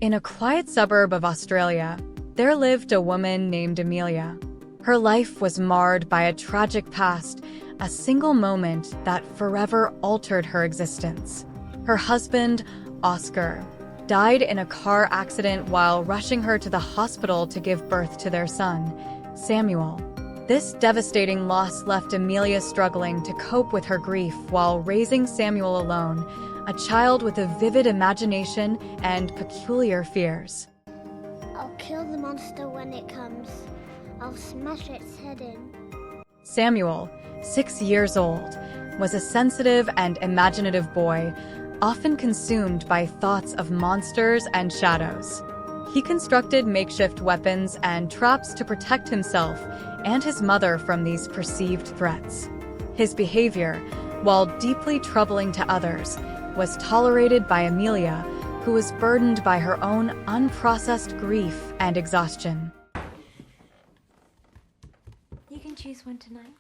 In a quiet suburb of Australia, there lived a woman named Amelia. Her life was marred by a tragic past, a single moment that forever altered her existence. Her husband, Oscar, died in a car accident while rushing her to the hospital to give birth to their son, Samuel. This devastating loss left Amelia struggling to cope with her grief while raising Samuel alone, a child with a vivid imagination and peculiar fears. I'll kill the monster when it comes. I'll smash its head in. Samuel, 6 years old, was a sensitive and imaginative boy, often consumed by thoughts of monsters and shadows. He constructed makeshift weapons and traps to protect himself and his mother from these perceived threats. His behavior, while deeply troubling to others, was tolerated by Amelia, who was burdened by her own unprocessed grief and exhaustion. You can choose one tonight.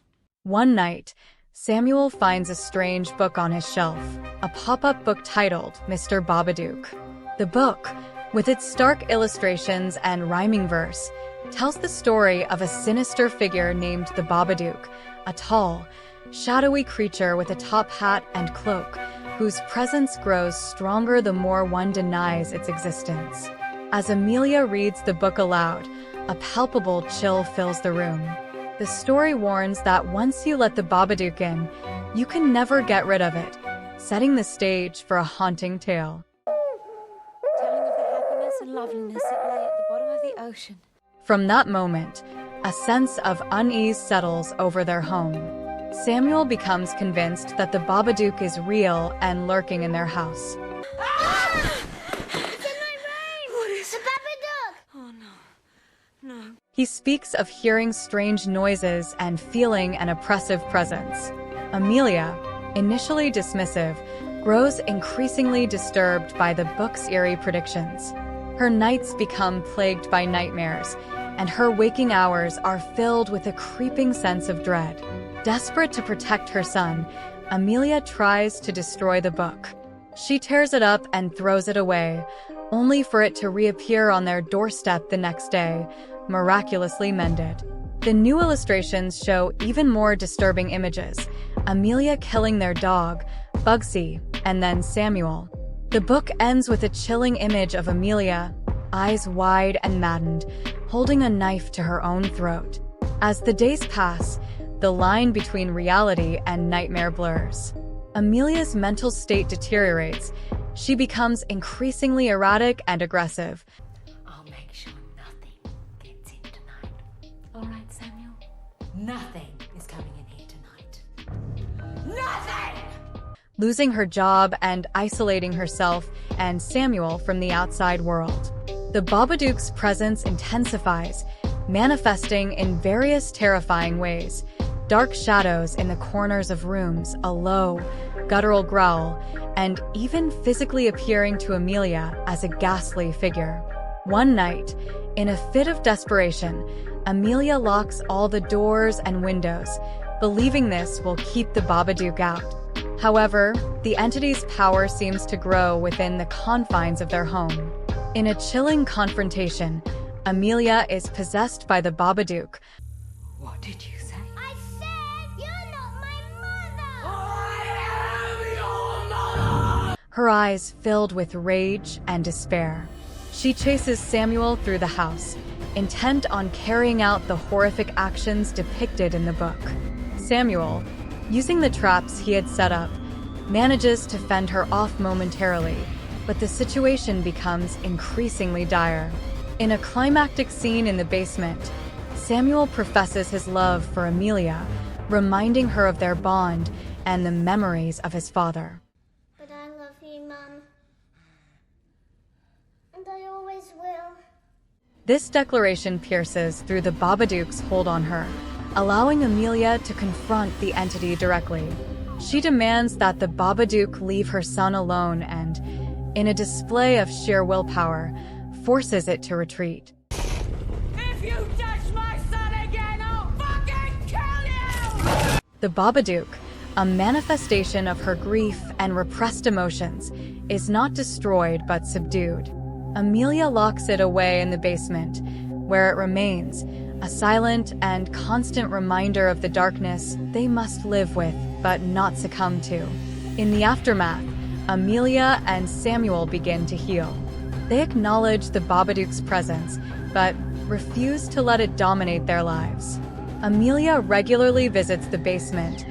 One night, Samuel finds a strange book on his shelf, a pop-up book titled Mr. Babadook. The book, with its stark illustrations and rhyming verse, tells the story of a sinister figure named the Babadook, a tall, shadowy creature with a top hat and cloak, whose presence grows stronger the more one denies its existence. As Amelia reads the book aloud, a palpable chill fills the room. The story warns that once you let the Babadook in, you can never get rid of it, setting the stage for a haunting tale. Telling of the happiness and loveliness that lay at the bottom of the ocean. From that moment, a sense of unease settles over their home. Samuel becomes convinced that the Babadook is real and lurking in their house. Ah! It's in my room! What is the Babadook? Oh no. No. He speaks of hearing strange noises and feeling an oppressive presence. Amelia, initially dismissive, grows increasingly disturbed by the book's eerie predictions. Her nights become plagued by nightmares, and her waking hours are filled with a creeping sense of dread. Desperate to protect her son, Amelia tries to destroy the book. She tears it up and throws it away, only for it to reappear on their doorstep the next day, miraculously mended. The new illustrations show even more disturbing images: Amelia killing their dog, Bugsy, and then Samuel. The book ends with a chilling image of Amelia, eyes wide and maddened, holding a knife to her own throat. As the days pass, the line between reality and nightmare blurs. Amelia's mental state deteriorates. She becomes increasingly erratic and aggressive. I'll make sure nothing gets in tonight. All right, Samuel? Nothing is coming in here tonight. Nothing! Losing her job and isolating herself and Samuel from the outside world. The Babadook's presence intensifies, manifesting in various terrifying ways. Dark shadows in the corners of rooms, a low, guttural growl, and even physically appearing to Amelia as a ghastly figure. One night, in a fit of desperation, Amelia locks all the doors and windows, believing this will keep the Babadook out. However, the entity's power seems to grow within the confines of their home. In a chilling confrontation, Amelia is possessed by the Babadook. What did you say? I said you're not my mother! I am your mother! Her eyes filled with rage and despair. She chases Samuel through the house, intent on carrying out the horrific actions depicted in the book. Samuel, using the traps he had set up, manages to fend her off momentarily, but the situation becomes increasingly dire. In a climactic scene in the basement, Samuel professes his love for Amelia, reminding her of their bond and the memories of his father. But I love you, Mum. And I always will. This declaration pierces through the Babadook's hold on her, allowing Amelia to confront the entity directly. She demands that the Babadook leave her son alone and, in a display of sheer willpower, forces it to retreat. If you touch my son again, I'll fucking kill you! The Babadook, a manifestation of her grief and repressed emotions, is not destroyed but subdued. Amelia locks it away in the basement, where it remains, a silent and constant reminder of the darkness they must live with but not succumb to. In the aftermath, Amelia and Samuel begin to heal. They acknowledge the Babadook's presence, but refuse to let it dominate their lives. Amelia regularly visits the basement,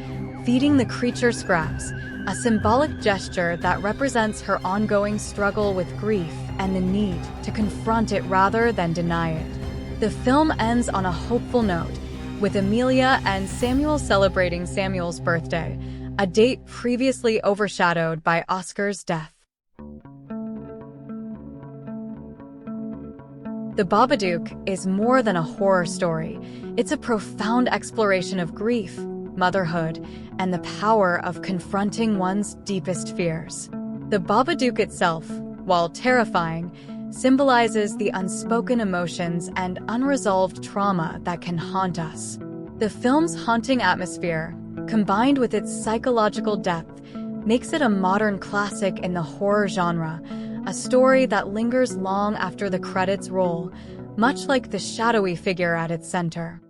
feeding the creature scraps, a symbolic gesture that represents her ongoing struggle with grief and the need to confront it rather than deny it. The film ends on a hopeful note, with Amelia and Samuel celebrating Samuel's birthday, a date previously overshadowed by Oscar's death. The Babadook is more than a horror story. It's a profound exploration of grief, motherhood, and the power of confronting one's deepest fears. The Babadook itself, while terrifying, symbolizes the unspoken emotions and unresolved trauma that can haunt us. The film's haunting atmosphere, combined with its psychological depth, makes it a modern classic in the horror genre, a story that lingers long after the credits roll, much like the shadowy figure at its center.